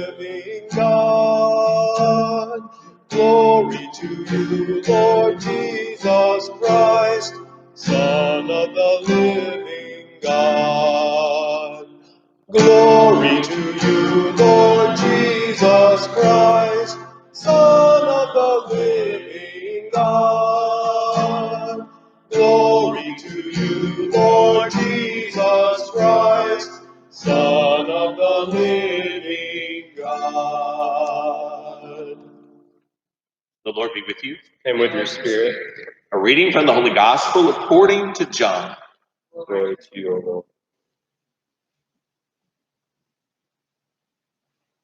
living God. Glory to you, Lord Jesus Christ, Son of the living God. Glory to you, Lord Jesus Christ, Son of the living God. Glory to you, Lord Jesus Christ, Son of the living God. The Lord be with you. And with your spirit. A reading from the Holy Gospel according to John. Glory to you, O Lord.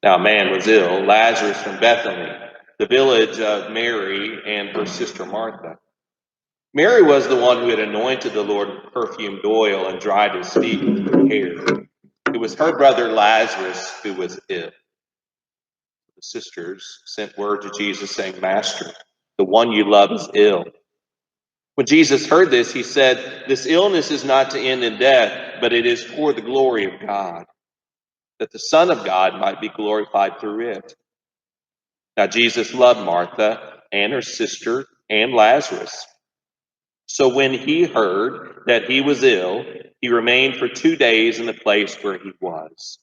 Now a man was ill, Lazarus from Bethany, the village of Mary and her sister Martha. Mary was the one who had anointed the Lord with perfumed oil and dried his feet with her hair. It was her brother Lazarus who was ill. The sisters sent word to Jesus saying, Master, the one you love is ill. When Jesus heard this, he said, This illness is not to end in death, but it is for the glory of God, that the Son of God might be glorified through it. Now Jesus loved Martha and her sister and Lazarus. So when he heard that he was ill, he remained for 2 days in the place where he was.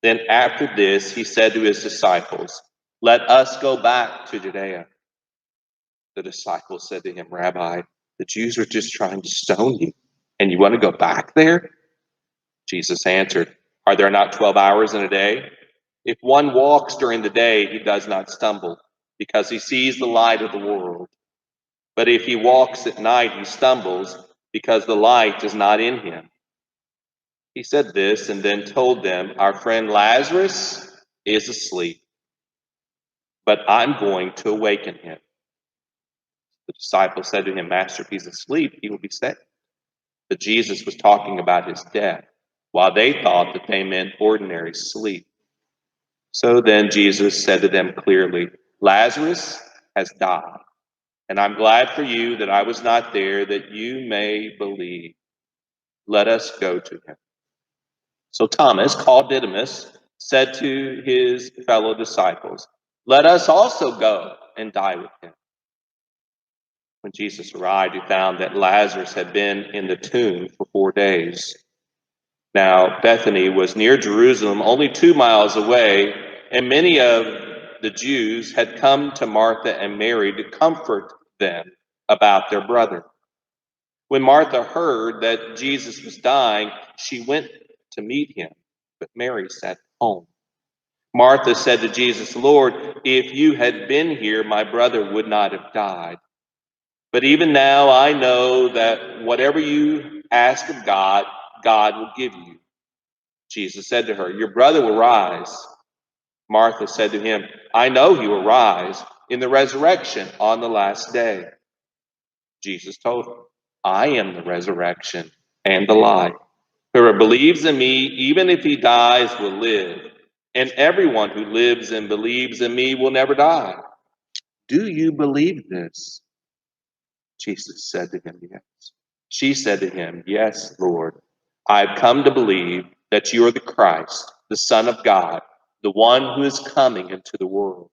Then after this, he said to his disciples, Let us go back to Judea. The disciples said to him, Rabbi, the Jews are just trying to stone you, and you want to go back there? Jesus answered, Are there not 12 hours in a day? If one walks during the day, he does not stumble, because he sees the light of the world. But if he walks at night, he stumbles, because the light is not in him. He said this and then told them, Our friend Lazarus is asleep, but I'm going to awaken him. The disciples said to him, Master, if he's asleep, he will be saved. But Jesus was talking about his death, while they thought that they meant ordinary sleep. So then Jesus said to them clearly, Lazarus has died, and I'm glad for you that I was not there, that you may believe. Let us go to him. So Thomas, called Didymus, said to his fellow disciples, Let us also go and die with him. When Jesus arrived, he found that Lazarus had been in the tomb for 4 days. Now, Bethany was near Jerusalem, only 2 miles away, and many of the Jews had come to Martha and Mary to comfort them about their brother. When Martha heard that Jesus was dying, she went to meet him, but Mary sat home. Martha said to Jesus, Lord, if you had been here, my brother would not have died. But even now I know that whatever you ask of God, God will give you. Jesus said to her, Your brother will rise. Martha said to him, I know he will rise in the resurrection on the last day. Jesus told her, I am the resurrection and the life. Whoever believes in me, even if he dies, will live. And everyone who lives and believes in me will never die. Do you believe this? Jesus said to him, Yes. She said to him, Yes, Lord. I've come to believe that you are the Christ, the Son of God, the one who is coming into the world.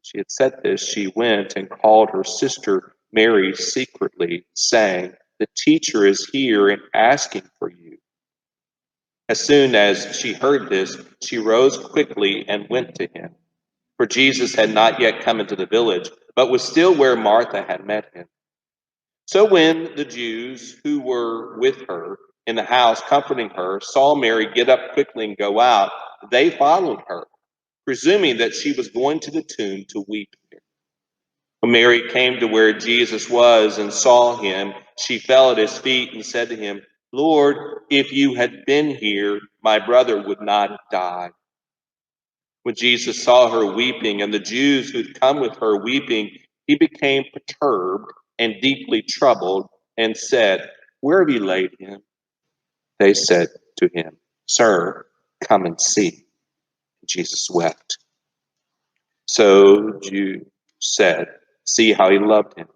She had said this, she went and called her sister Mary secretly, saying, The teacher is here and asking for you. As soon as she heard this, she rose quickly and went to him. For Jesus had not yet come into the village, but was still where Martha had met him. So when the Jews who were with her in the house comforting her saw Mary get up quickly and go out, they followed her, presuming that she was going to the tomb to weep there. When Mary came to where Jesus was and saw him, she fell at his feet and said to him, Lord, if you had been here, my brother would not have died. When Jesus saw her weeping and the Jews who'd come with her weeping, he became perturbed and deeply troubled and said, Where have you laid him? They said to him, Sir, come and see. Jesus wept. So Jews said, See how he loved him.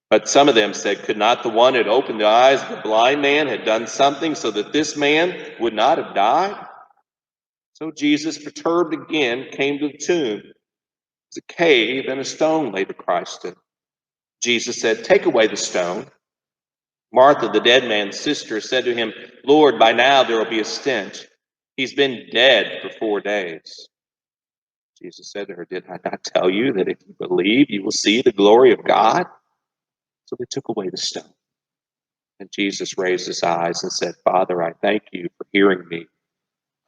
But some of them said, Could not the one who had opened the eyes of the blind man have done something so that this man would not have died? So Jesus, perturbed again, came to the tomb. It was a cave, and a stone lay to Christ in. Jesus said, "Take away the stone." Martha, the dead man's sister, said to him, "Lord, by now there will be a stench. He's been dead for 4 days." Jesus said to her, "Did I not tell you that if you believe, you will see the glory of God?" So they took away the stone. And Jesus raised his eyes and said, "Father, I thank you for hearing me.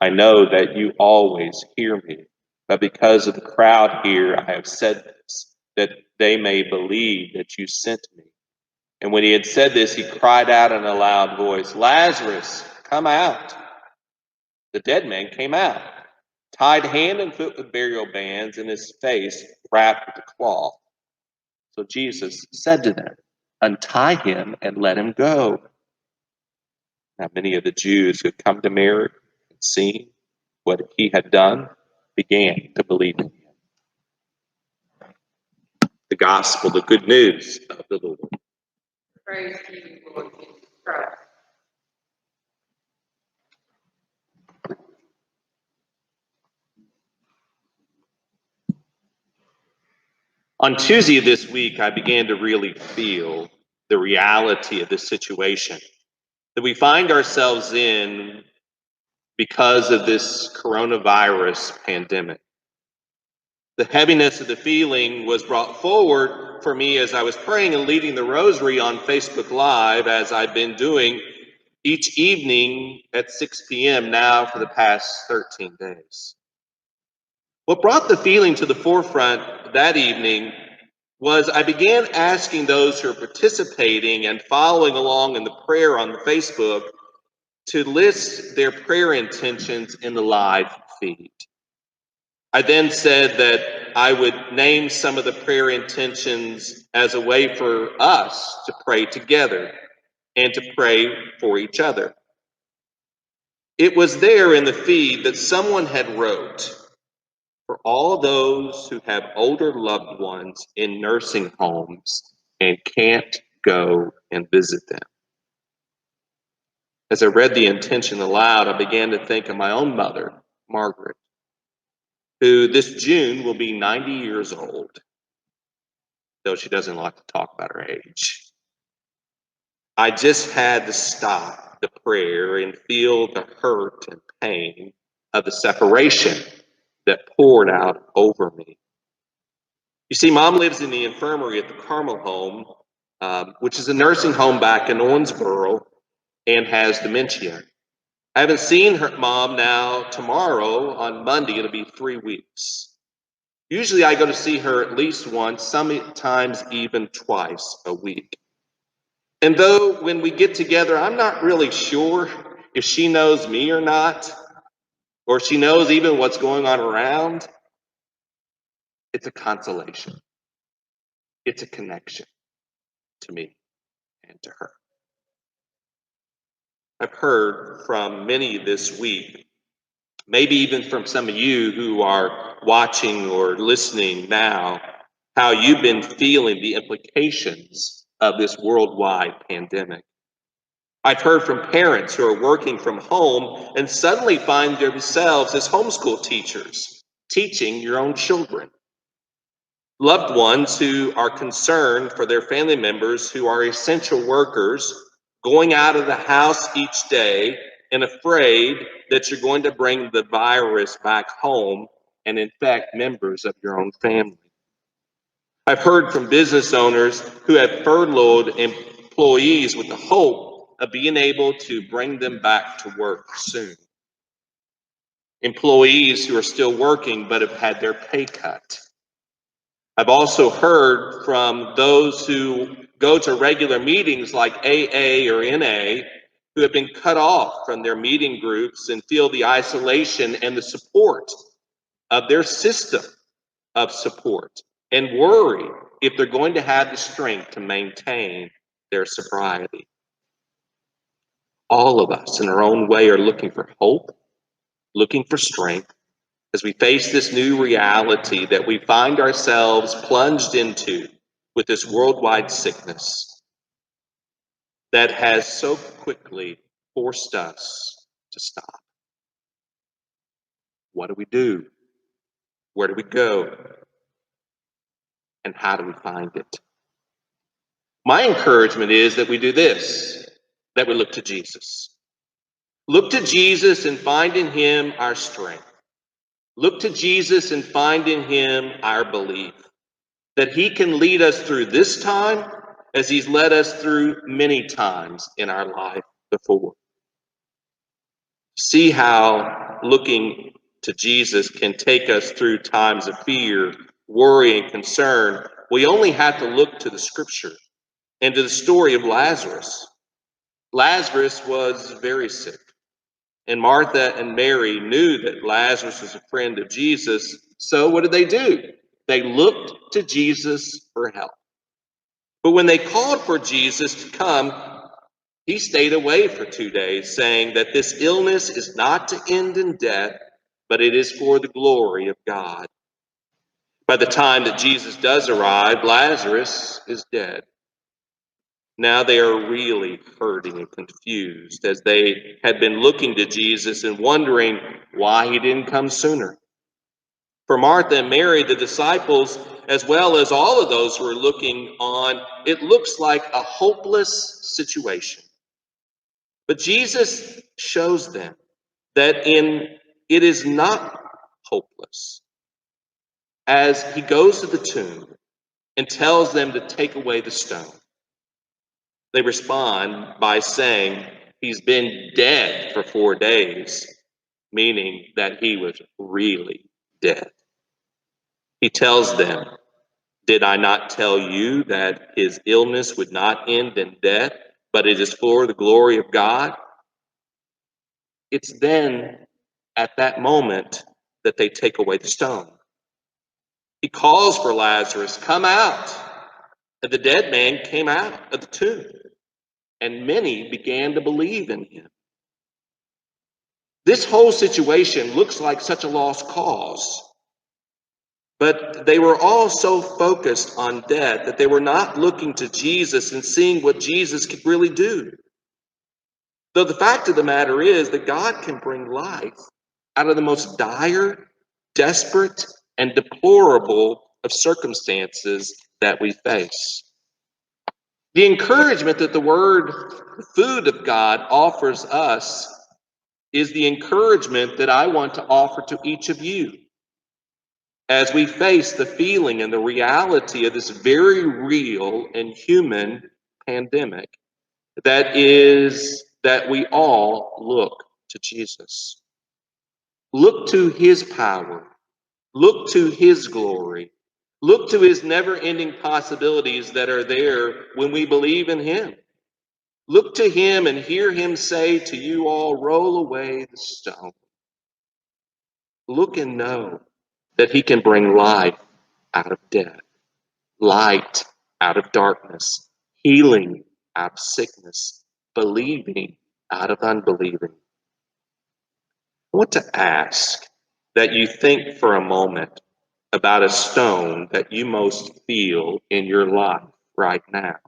I know that you always hear me, but because of the crowd here, I have said this, that they may believe that you sent me." And when he had said this, he cried out in a loud voice, "Lazarus, come out." The dead man came out, tied hand and foot with burial bands, and his face wrapped with a cloth. So Jesus said to them, "Untie him and let him go." Now many of the Jews who had come to Mary and seen what he had done began to believe in him. The gospel, the good news of the Lord. Praise to you, Lord Jesus Christ. On Tuesday of this week, I began to really feel the reality of this situation that we find ourselves in because of this coronavirus pandemic. The heaviness of the feeling was brought forward for me as I was praying and leading the rosary on Facebook Live, as I've been doing each evening at 6 p.m. now for the past 13 days. What brought the feeling to the forefront that evening was I began asking those who are participating and following along in the prayer on the Facebook to list their prayer intentions in the live feed. I then said that I would name some of the prayer intentions as a way for us to pray together and to pray for each other. It was there in the feed that someone had wrote, "For all those who have older loved ones in nursing homes and can't go and visit them." As I read the intention aloud, I began to think of my own mother, Margaret, who this June will be 90 years old, though she doesn't like to talk about her age. I just had to stop the prayer and feel the hurt and pain of the separation that poured out over me. You see, Mom lives in the infirmary at the Carmel home, which is a nursing home back in Owensboro, and has dementia. I haven't seen her mom now. Tomorrow, on Monday, it'll be 3 weeks. Usually I go to see her at least once, sometimes even twice a week. And though when we get together, I'm not really sure if she knows me or not, or she knows even what's going on around, it's a consolation. It's a connection to me and to her. I've heard from many this week, maybe even from some of you who are watching or listening now, how you've been feeling the implications of this worldwide pandemic. I've heard from parents who are working from home and suddenly find themselves as homeschool teachers, teaching your own children. Loved ones who are concerned for their family members who are essential workers, going out of the house each day and afraid that you're going to bring the virus back home and infect members of your own family. I've heard from business owners who have furloughed employees with the hope of being able to bring them back to work soon. Employees who are still working but have had their pay cut. I've also heard from those who go to regular meetings like AA or NA who have been cut off from their meeting groups and feel the isolation and the support of their system of support and worry if they're going to have the strength to maintain their sobriety. All of us in our own way are looking for hope, looking for strength as we face this new reality that we find ourselves plunged into with this worldwide sickness that has so quickly forced us to stop. What do we do? Where do we go? And how do we find it? My encouragement is that we do this, that we look to Jesus. Look to Jesus and find in him our strength. Look to Jesus and find in him our belief that he can lead us through this time as he's led us through many times in our life before. See how looking to Jesus can take us through times of fear, worry, and concern. We only have to look to the scripture and to the story of Lazarus. Lazarus was very sick, and Martha and Mary knew that Lazarus was a friend of Jesus. So what did they do? They looked to Jesus for help. But when they called for Jesus to come, he stayed away for 2 days, saying that this illness is not to end in death, but it is for the glory of God. By the time that Jesus does arrive, Lazarus is dead. Now they are really hurting and confused as they had been looking to Jesus and wondering why he didn't come sooner. For Martha and Mary, the disciples, as well as all of those who are looking on, it looks like a hopeless situation. But Jesus shows them that it is not hopeless as he goes to the tomb and tells them to take away the stone. They respond by saying he's been dead for 4 days, meaning that he was really dead. He tells them, "Did I not tell you that his illness would not end in death, but it is for the glory of God?" It's then, at that moment, that they take away the stone. He calls for Lazarus, "Come out." And the dead man came out of the tomb, and many began to believe in him. This whole situation looks like such a lost cause, but they were all so focused on death that they were not looking to Jesus and seeing what Jesus could really do. Though the fact of the matter is that God can bring life out of the most dire, desperate, and deplorable of circumstances that we face. The encouragement that the word, the food of God, offers us is the encouragement that I want to offer to each of you as we face the feeling and the reality of this very real and human pandemic. That is that we all look to Jesus. Look to his power. Look to his glory. Look to his never-ending possibilities that are there when we believe in him. Look to him and hear him say to you all, "Roll away the stone." Look and know that he can bring life out of death, light out of darkness, healing out of sickness, believing out of unbelieving. I want to ask that you think for a moment about a stone that you most feel in your life right now.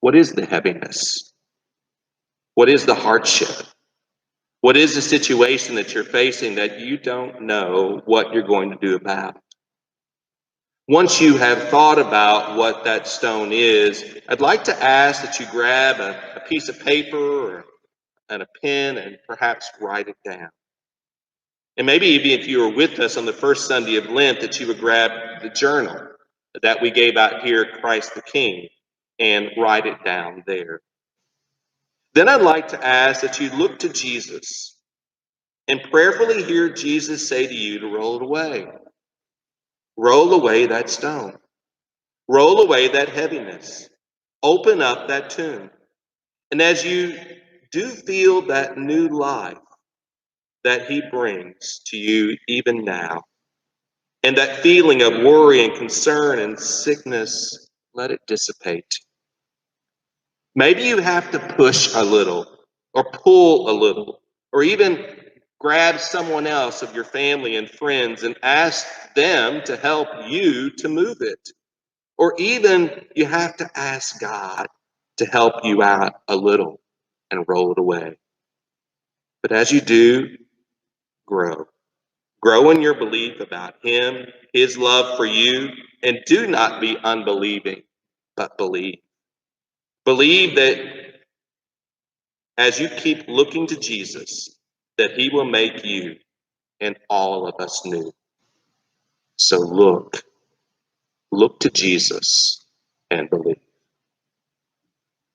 What is the heaviness? What is the hardship? What is the situation that you're facing that you don't know what you're going to do about? Once you have thought about what that stone is, I'd like to ask that you grab a piece of paper and a pen and perhaps write it down. And maybe even if you were with us on the first Sunday of Lent, that you would grab the journal that we gave out here at Christ the King and write it down there. Then I'd like to ask that you look to Jesus and prayerfully hear Jesus say to you to roll it away. Roll away that stone. Roll away that heaviness. Open up that tomb. And as you do feel that new life that he brings to you even now, and that feeling of worry and concern and sickness, let it dissipate. Maybe you have to push a little, or pull a little, or even grab someone else of your family and friends and ask them to help you to move it. Or even you have to ask God to help you out a little and roll it away. But as you do, grow. Grow in your belief about him, his love for you, and do not be unbelieving, but believe. Believe that as you keep looking to Jesus, that he will make you and all of us new. So look to Jesus and believe.